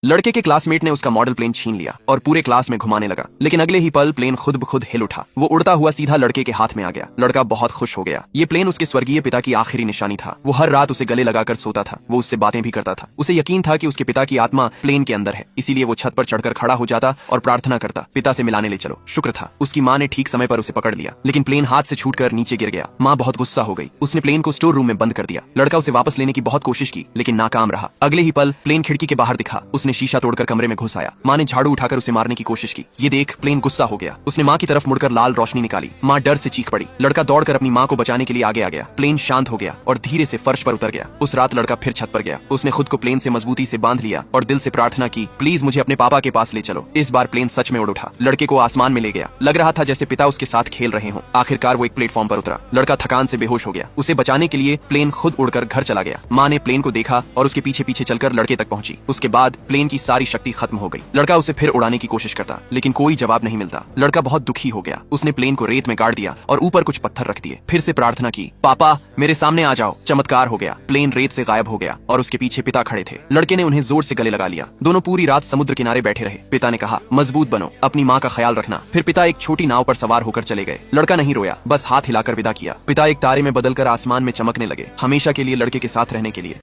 लड़के के क्लासमेट ने उसका मॉडल प्लेन छीन लिया और पूरे क्लास में घुमाने लगा, लेकिन अगले ही पल प्लेन खुद ब खुद हिल उठा। वो उड़ता हुआ सीधा लड़के के हाथ में आ गया। लड़का बहुत खुश हो गया। ये प्लेन उसके स्वर्गीय पिता की आखिरी निशानी था। वो हर रात उसे गले लगाकर सोता था। वो उससे बातें भी करता था। उसे यकीन था कि उसके पिता की आत्मा प्लेन के अंदर है, इसीलिए वो छत पर चढ़कर खड़ा हो जाता और प्रार्थना करता, पिता से मिलाने ले चलो। शुक्र था उसकी माँ ने ठीक समय पर उसे पकड़ लिया, लेकिन प्लेन हाथ से छूटकर नीचे गिर गया। माँ बहुत गुस्सा हो गई। उसने प्लेन को स्टोर रूम में बंद कर दिया। लड़का उसे वापस लेने की बहुत कोशिश की, लेकिन नाकाम रहा। अगले ही पल प्लेन खिड़की के बाहर दिखा। उसने शीशा तोड़कर कमरे में घुस आया। माँ ने झाड़ू उठाकर उसे मारने की कोशिश की। ये देख प्लेन गुस्सा हो गया। उसने माँ की तरफ मुड़कर लाल रोशनी निकाली। माँ डर से चीख पड़ी। लड़का दौड़कर अपनी माँ को बचाने के लिए आगे आ गया। प्लेन शांत हो गया और धीरे से फर्श पर उतर गया। उस रात लड़का फिर छत पर गया। उसने खुद को प्लेन से मजबूती से बांध लिया और दिल से प्रार्थना की, प्लीज मुझे अपने पापा के पास ले चलो। इस बार प्लेन सच में उड़ उठा। लड़के को आसमान में ले गया। लग रहा था जैसे पिता उसके साथ खेल रहे हों। आखिरकार वो एक प्लेटफॉर्म पर उतरा। लड़का थकान से बेहोश हो गया। उसे बचाने के लिए प्लेन खुद उड़कर घर चला गया। माँ ने प्लेन को देखा और उसके पीछे पीछे चलकर लड़के तक पहुंची। उसके बाद प्लेन की सारी शक्ति खत्म हो गई। लड़का उसे फिर उड़ाने की कोशिश करता, लेकिन कोई जवाब नहीं मिलता। लड़का बहुत दुखी हो गया। उसने प्लेन को रेत में गाड़ दिया और ऊपर कुछ पत्थर रख दिए। फिर से प्रार्थना की, पापा मेरे सामने आ जाओ। चमत्कार हो गया। प्लेन रेत से गायब हो गया और उसके पीछे पिता खड़े थे। लड़के ने उन्हें जोर से गले लगा लिया। दोनों पूरी रात समुद्र किनारे बैठे रहे। पिता ने कहा, मजबूत बनो, अपनी माँ का ख्याल रखना। फिर पिता एक छोटी नाव पर सवार होकर चले गए। लड़का नहीं रोया, बस हाथ हिलाकर विदा किया। पिता एक तारे में बदलकर आसमान में चमकने लगे, हमेशा के लिए लड़के के साथ रहने के लिए।